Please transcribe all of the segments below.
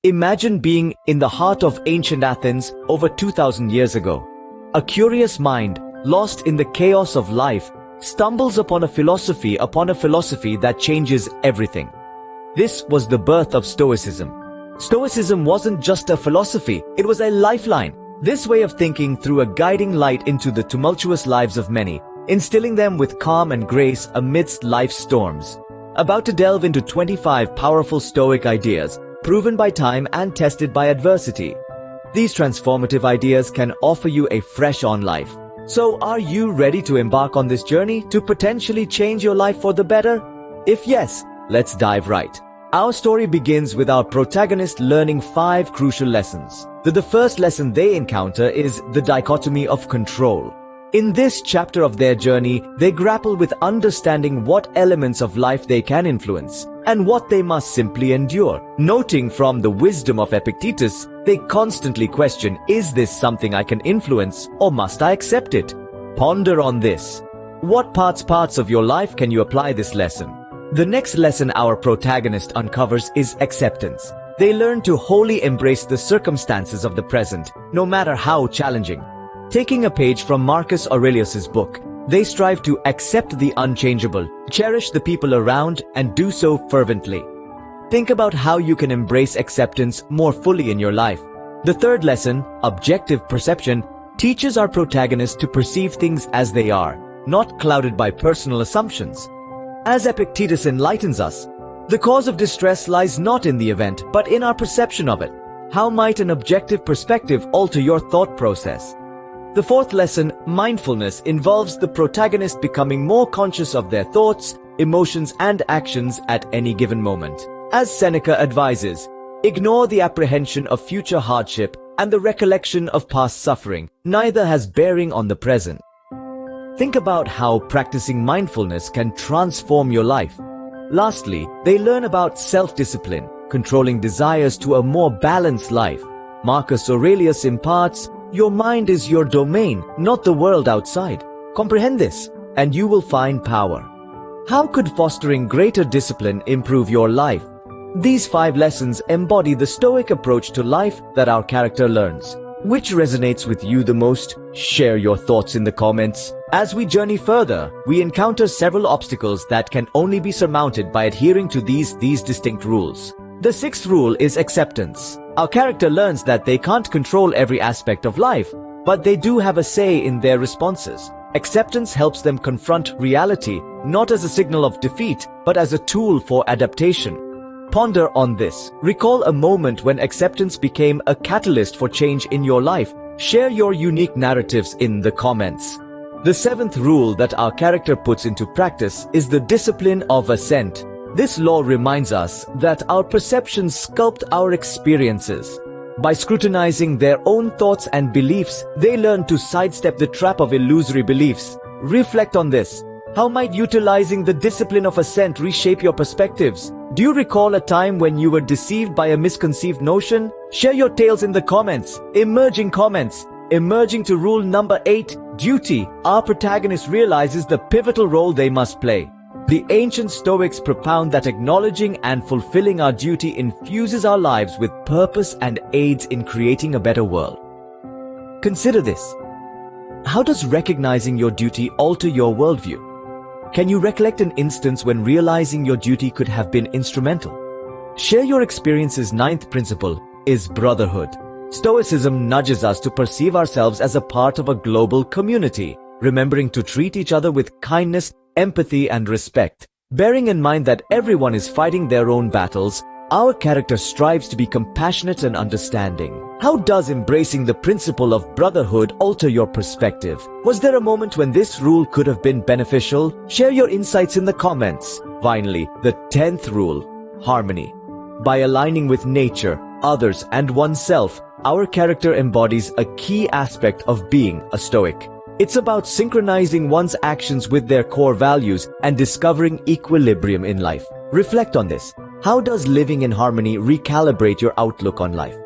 Imagine being in the heart of ancient Athens over 2000 years ago. A curious mind, lost in the chaos of life, stumbles upon a philosophy that changes everything. This was the birth of Stoicism. Stoicism wasn't just a philosophy, it was a lifeline. This way of thinking threw a guiding light into the tumultuous lives of many, instilling them with calm and grace amidst life's storms. About to delve into 25 powerful Stoic ideas, proven by time and tested by adversity. These transformative ideas can offer you a fresh on life. So are you ready to embark on this journey to potentially change your life for the better? If yes, let's dive right. Our story begins with our protagonist learning 5 crucial lessons. The first lesson they encounter is the dichotomy of control. In this chapter of their journey, they grapple with understanding what elements of life they can influence and what they must simply endure. Noting from the wisdom of Epictetus, they constantly question, is this something I can influence or must I accept it? Ponder on this. What parts of your life can you apply this lesson? The next lesson our protagonist uncovers is acceptance. They learn to wholly embrace the circumstances of the present, no matter how challenging. Taking a page from Marcus Aurelius's book, they strive to accept the unchangeable, cherish the people around, and do so fervently. Think about how you can embrace acceptance more fully in your life. The third lesson, objective perception, teaches our protagonist to perceive things as they are, not clouded by personal assumptions. As Epictetus enlightens us, the cause of distress lies not in the event, but in our perception of it. How might an objective perspective alter your thought process? The fourth lesson, mindfulness, involves the protagonist becoming more conscious of their thoughts, emotions, and actions at any given moment. As Seneca advises, ignore the apprehension of future hardship and the recollection of past suffering. Neither has bearing on the present. Think about how practicing mindfulness can transform your life. Lastly, they learn about self-discipline, controlling desires to a more balanced life. Marcus Aurelius imparts, your mind is your domain, not the world outside. Comprehend this, and you will find power. How could fostering greater discipline improve your life? These 5 lessons embody the Stoic approach to life that our character learns. Which resonates with you the most? Share your thoughts in the comments. As we journey further, we encounter several obstacles that can only be surmounted by adhering to these distinct rules. The 6th rule is acceptance. Our character learns that they can't control every aspect of life, but they do have a say in their responses. Acceptance helps them confront reality, not as a signal of defeat, but as a tool for adaptation. Ponder on this. Recall a moment when acceptance became a catalyst for change in your life. Share your unique narratives in the comments. The 7th rule that our character puts into practice is the discipline of assent. This law reminds us that our perceptions sculpt our experiences. By scrutinizing their own thoughts and beliefs, they learn to sidestep the trap of illusory beliefs. Reflect on this. How might utilizing the discipline of assent reshape your perspectives? Do you recall a time when you were deceived by a misconceived notion? Share your tales in the comments. Emerging to rule number 8, duty. Our protagonist realizes the pivotal role they must play. The ancient Stoics propound that acknowledging and fulfilling our duty infuses our lives with purpose and aids in creating a better world. Consider this. How does recognizing your duty alter your worldview? Can you recollect an instance when realizing your duty could have been instrumental? Share your experiences. 9th principle is brotherhood. Stoicism nudges us to perceive ourselves as a part of a global community, remembering to treat each other with kindness, empathy, and respect. Bearing in mind that everyone is fighting their own battles, our character strives to be compassionate and understanding. How does embracing the principle of brotherhood alter your perspective? Was there a moment when this rule could have been beneficial? Share your insights in the comments. Finally, the 10th rule, harmony. By aligning with nature, others, and oneself, our character embodies a key aspect of being a Stoic. It's about synchronizing one's actions with their core values and discovering equilibrium in life. Reflect on this. How does living in harmony recalibrate your outlook on life?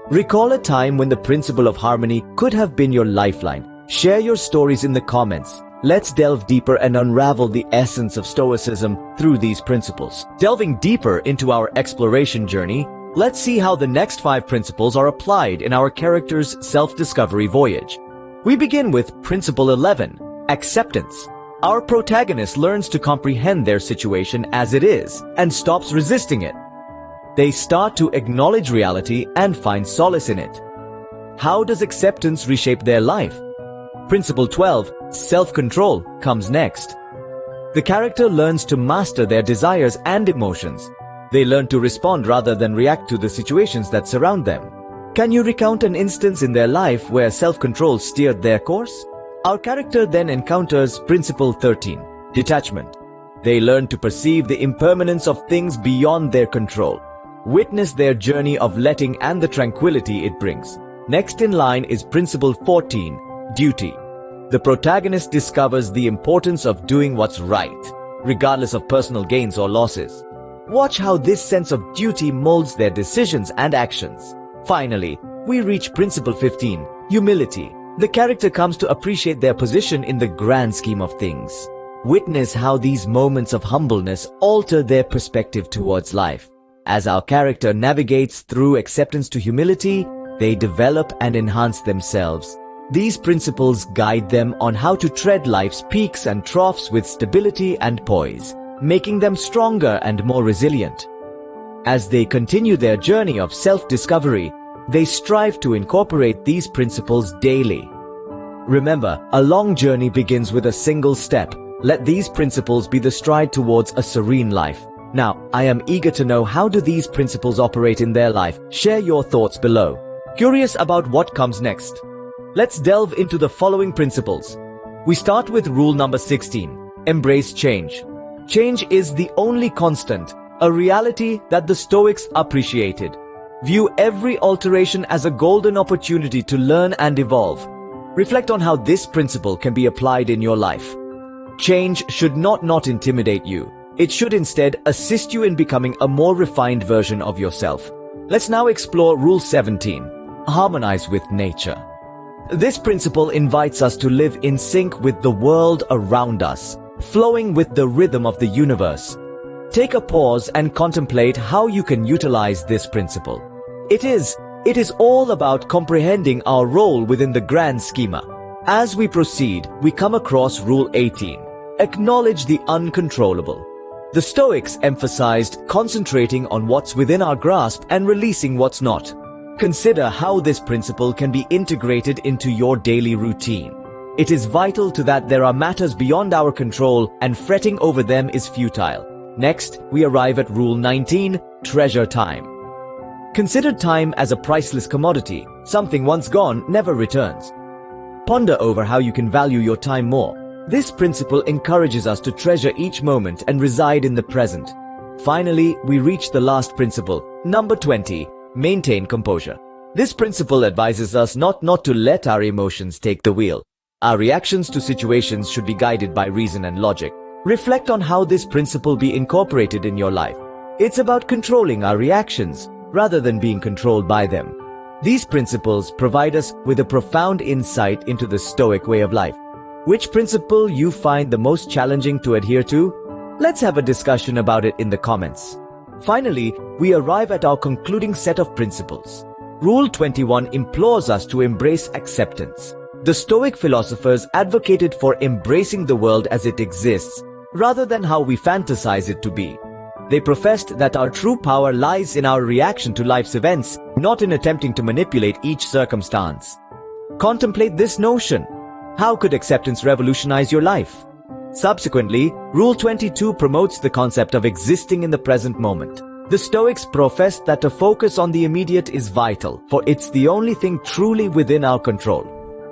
Recall a time when the principle of harmony could have been your lifeline. Share your stories in the comments. Let's delve deeper and unravel the essence of Stoicism through these principles. Delving deeper into our exploration journey, Let's see how the next 5 principles are applied in our character's self-discovery voyage. We begin with Principle 11, Acceptance. Our protagonist learns to comprehend their situation as it is and stops resisting it. They start to acknowledge reality and find solace in it. How does acceptance reshape their life? Principle 12, Self-control, comes next. The character learns to master their desires and emotions. They learn to respond rather than react to the situations that surround them. Can you recount an instance in their life where self-control steered their course? Our character then encounters Principle 13, Detachment. They learn to perceive the impermanence of things beyond their control. Witness their journey of letting and the tranquility it brings. Next in line is Principle 14, Duty. The protagonist discovers the importance of doing what's right, regardless of personal gains or losses. Watch how this sense of duty molds their decisions and actions. Finally, we reach Principle 15, Humility. The character comes to appreciate their position in the grand scheme of things. Witness how these moments of humbleness alter their perspective towards life. As our character navigates through acceptance to humility, they develop and enhance themselves. These principles guide them on how to tread life's peaks and troughs with stability and poise, making them stronger and more resilient. As they continue their journey of self-discovery, they strive to incorporate these principles daily. Remember, a long journey begins with a single step. Let these principles be the stride towards a serene life. Now, I am eager to know, how do these principles operate in their life? Share your thoughts below. Curious about what comes next? Let's delve into the following principles. We start with rule number 16, Embrace change. Change is the only constant, a reality that the Stoics appreciated. View every alteration as a golden opportunity to learn and evolve. Reflect on how this principle can be applied in your life. Change should not intimidate you. It should instead assist you in becoming a more refined version of yourself. Let's now explore Rule 17, Harmonize with nature. This principle invites us to live in sync with the world around us, flowing with the rhythm of the universe. Take a pause and contemplate how you can utilize this principle. It is all about comprehending our role within the grand schema. As we proceed, we come across Rule 18, Acknowledge the uncontrollable. The Stoics emphasized concentrating on what's within our grasp and releasing what's not. Consider how this principle can be integrated into your daily routine. It is vital to that there are matters beyond our control, and fretting over them is futile. Next, we arrive at Rule 19, Treasure time. Consider time as a priceless commodity. Something once gone never returns. Ponder over how you can value your time more. This principle encourages us to treasure each moment and reside in the present. Finally, we reach the last principle, number 20, Maintain composure. This principle advises us not to let our emotions take the wheel. Our reactions to situations should be guided by reason and logic. Reflect on how this principle be incorporated in your life. It's about controlling our reactions rather than being controlled by them. These principles provide us with a profound insight into the Stoic way of life. Which principle you find the most challenging to adhere to? Let's have a discussion about it in the comments. Finally, we arrive at our concluding set of principles. Rule 21 implores us to embrace acceptance. The Stoic philosophers advocated for embracing the world as it exists, rather than how we fantasize it to be. They professed that our true power lies in our reaction to life's events, not in attempting to manipulate each circumstance. Contemplate this notion. How could acceptance revolutionize your life? Subsequently, Rule 22 promotes the concept of existing in the present moment. The Stoics professed that to focus on the immediate is vital, for it's the only thing truly within our control.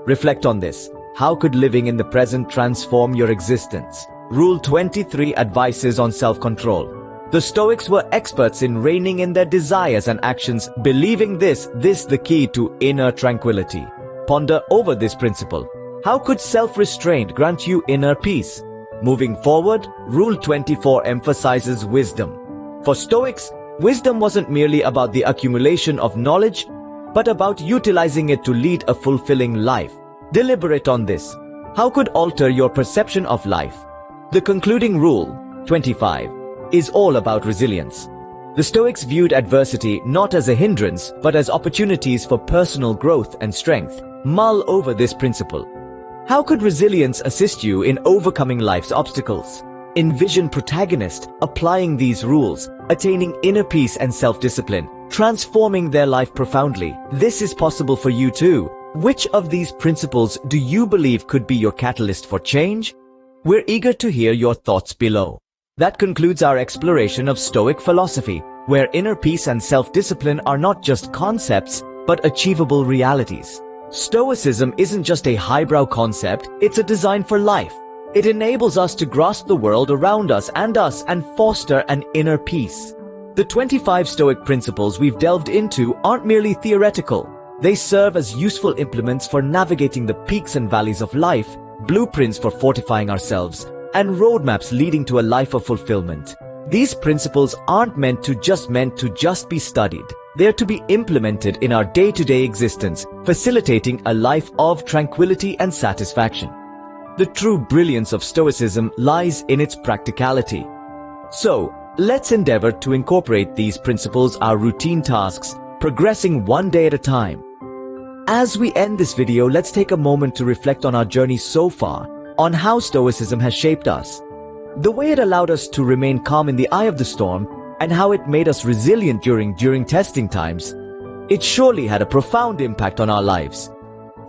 Reflect on this. How could living in the present transform your existence? Rule 23 advises on self-control. The Stoics were experts in reining in their desires and actions, believing this the key to inner tranquility. Ponder over this principle. How could self-restraint grant you inner peace? Moving forward, Rule 24 emphasizes wisdom. For Stoics, wisdom wasn't merely about the accumulation of knowledge, but about utilizing it to lead a fulfilling life. Deliberate on this. How could alter your perception of life? The concluding Rule, 25, is all about resilience. The Stoics viewed adversity not as a hindrance, but as opportunities for personal growth and strength. Mull over this principle. How could resilience assist you in overcoming life's obstacles? Envision protagonist applying these rules, attaining inner peace and self-discipline, transforming their life profoundly. This is possible for you too. Which of these principles do you believe could be your catalyst for change? We're eager to hear your thoughts below. That concludes our exploration of Stoic philosophy, where inner peace and self-discipline are not just concepts, but achievable realities. Stoicism isn't just a highbrow concept, it's a design for life. It enables us to grasp the world around us and foster an inner peace. The 25 Stoic principles we've delved into aren't merely theoretical. They serve as useful implements for navigating the peaks and valleys of life, blueprints for fortifying ourselves, and roadmaps leading to a life of fulfillment. These principles aren't meant to just be studied. They're to be implemented in our day-to-day existence, facilitating a life of tranquility and satisfaction. The true brilliance of Stoicism lies in its practicality. So, let's endeavor to incorporate these principles our routine tasks, progressing one day at a time. As we end this video, let's take a moment to reflect on our journey so far, on how Stoicism has shaped us, the way it allowed us to remain calm in the eye of the storm, and how it made us resilient during testing times. It surely had a profound impact on our lives.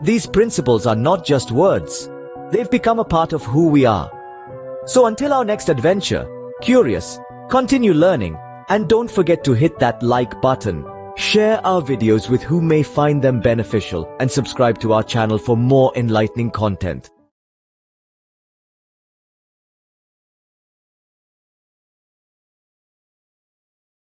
These principles are not just words. They've become a part of who we are. So until our next adventure, curious, continue learning, and don't forget to hit that like button. Share our videos with who may find them beneficial, and subscribe to our channel for more enlightening content.